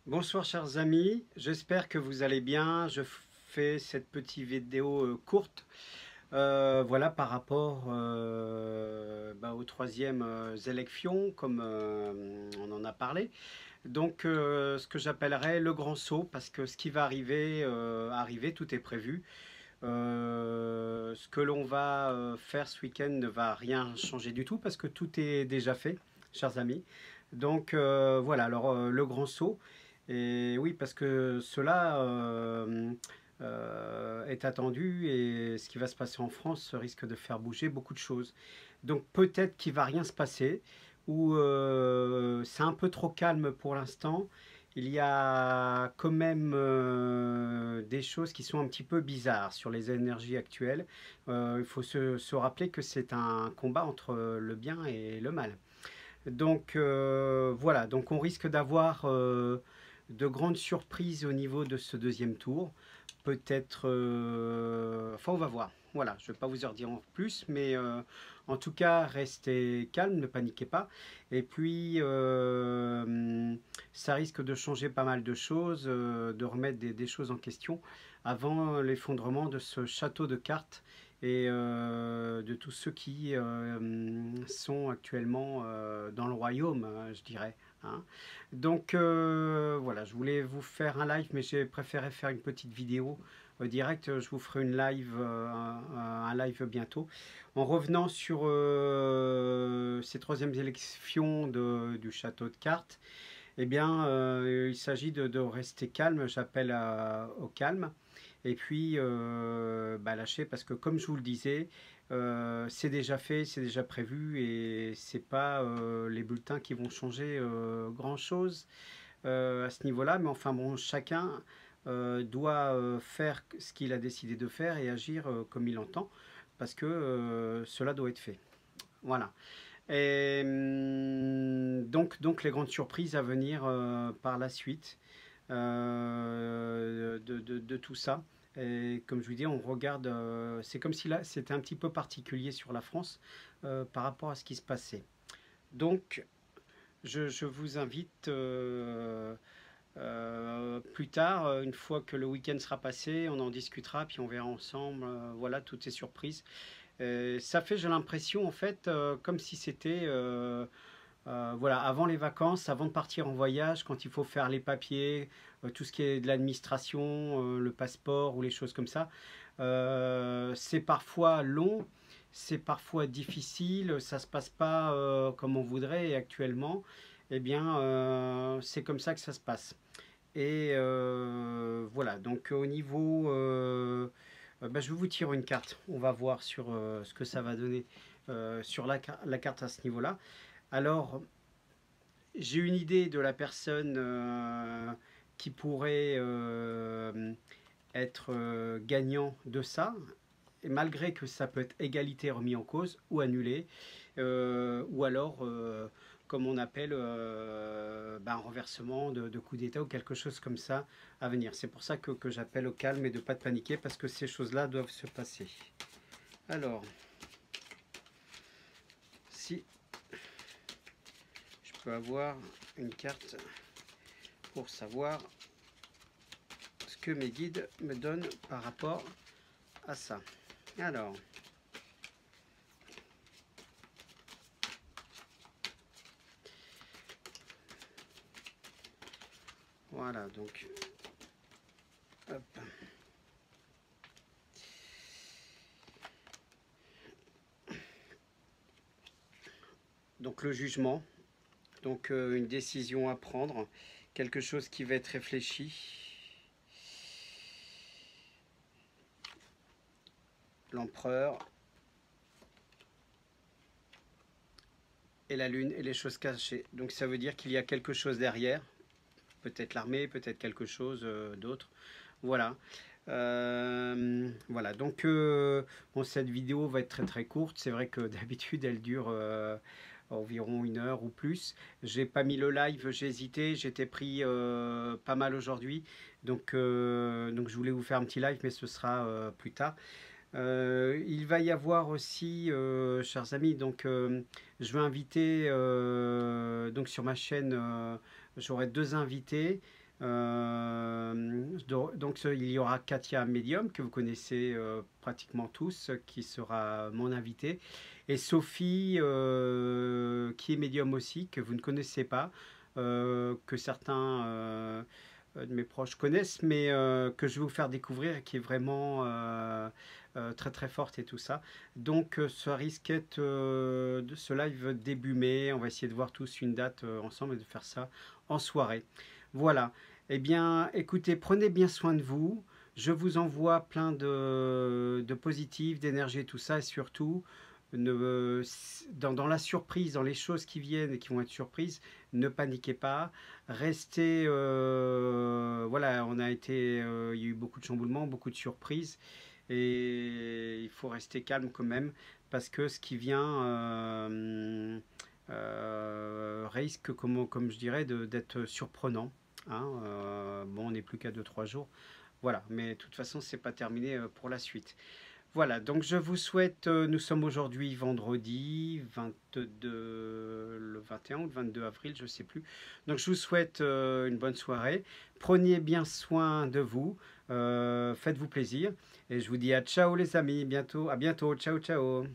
Bonsoir chers amis, j'espère que vous allez bien. Je fais cette petite vidéo courte voilà, par rapport aux troisième élections, comme on en a parlé. Donc ce que j'appellerais le grand saut, parce que ce qui va arriver, tout est prévu. Ce que l'on va faire ce week-end ne va rien changer du tout, parce que tout est déjà fait, chers amis. Donc voilà, alors le grand saut. Et oui, parce que cela est attendu et ce qui va se passer en France risque de faire bouger beaucoup de choses. Donc peut-être qu'il va rien se passer ou c'est un peu trop calme pour l'instant. Il y a quand même des choses qui sont un petit peu bizarres sur les énergies actuelles. Il faut se rappeler que c'est un combat entre le bien et le mal. Donc voilà, donc on risque d'avoir de grandes surprises au niveau de ce deuxième tour. Peut-être, enfin on va voir. Voilà, je ne vais pas vous en dire en plus, mais en tout cas, restez calme, ne paniquez pas. Et puis, ça risque de changer pas mal de choses, de remettre des choses en question avant l'effondrement de ce château de cartes et de tous ceux qui sont actuellement dans le royaume, je dirais. Hein. Donc voilà, je voulais vous faire un live, mais j'ai préféré faire une petite vidéo direct. Je vous ferai une live, un live bientôt. En revenant sur ces troisièmes élections du château de cartes, eh bien, il s'agit de rester calme. J'appelle au calme. Et puis, lâcher, parce que comme je vous le disais, c'est déjà fait, c'est déjà prévu, et c'est pas les bulletins qui vont changer grand-chose à ce niveau-là. Mais enfin bon, chacun doit faire ce qu'il a décidé de faire et agir comme il entend, parce que cela doit être fait. Voilà. Et donc les grandes surprises à venir par la suite de tout ça. Et comme je vous dis, on regarde, c'est comme si là c'était un petit peu particulier sur la France par rapport à ce qui se passait. Donc je vous invite plus tard, une fois que le week-end sera passé, on en discutera, puis on verra ensemble, voilà, toutes ces surprises. Ça fait, j'ai l'impression, en fait, comme si c'était voilà, avant les vacances, avant de partir en voyage, quand il faut faire les papiers, tout ce qui est de l'administration, le passeport ou les choses comme ça, c'est parfois long, c'est parfois difficile, ça se passe pas comme on voudrait et actuellement, eh bien, c'est comme ça que ça se passe. Et voilà, donc au niveau, je vais vous tirer une carte, on va voir sur ce que ça va donner sur la carte à ce niveau-là. Alors, j'ai une idée de la personne qui pourrait être gagnant de ça, et malgré que ça peut être égalité remis en cause ou annulé, ou alors, comme on appelle, un renversement de coup d'État ou quelque chose comme ça à venir. C'est pour ça que j'appelle au calme et de ne pas de paniquer, parce que ces choses-là doivent se passer. Alors, si je peux avoir une carte pour savoir ce que mes guides me donnent par rapport à ça. Alors, voilà, donc, hop. Donc le jugement, donc une décision à prendre, quelque chose qui va être réfléchi. L'empereur et la lune et les choses cachées. Donc ça veut dire qu'il y a quelque chose derrière, peut-être l'armée, peut-être quelque chose d'autre. Voilà. Voilà, donc bon, cette vidéo va être très très courte. C'est vrai que d'habitude elle dure environ 1 heure ou plus. J'ai pas mis le live, j'ai hésité, j'étais pris pas mal aujourd'hui. Donc je voulais vous faire un petit live, mais ce sera plus tard. Il va y avoir aussi, chers amis, donc je vais inviter donc sur ma chaîne, j'aurai 2 invités. Donc il y aura Katia Medium, que vous connaissez pratiquement tous, qui sera mon invitée, et Sophie, qui est médium aussi, que vous ne connaissez pas, que certains de mes proches connaissent, mais que je vais vous faire découvrir et qui est vraiment très très forte et tout ça. Donc ça risque de ce live début mai. On va essayer de voir tous une date ensemble et de faire ça en soirée. Voilà. Eh bien, écoutez, prenez bien soin de vous. Je vous envoie plein de positifs, d'énergie et tout ça. Et surtout, dans la surprise, dans les choses qui viennent et qui vont être surprises, ne paniquez pas. Restez... voilà, il y a eu beaucoup de chamboulements, beaucoup de surprises. Et il faut rester calme quand même. Parce que ce qui vient risque, comme je dirais, d'être surprenant. Hein, bon, on n'est plus qu'à 2-3 jours. Voilà, mais de toute façon, c'est pas terminé pour la suite. Voilà, donc je vous souhaite, nous sommes aujourd'hui vendredi 22, le 21 ou le 22 avril, je ne sais plus. Donc je vous souhaite une bonne soirée. Prenez bien soin de vous, faites-vous plaisir. Et je vous dis à ciao les amis, bientôt, à bientôt, ciao ciao.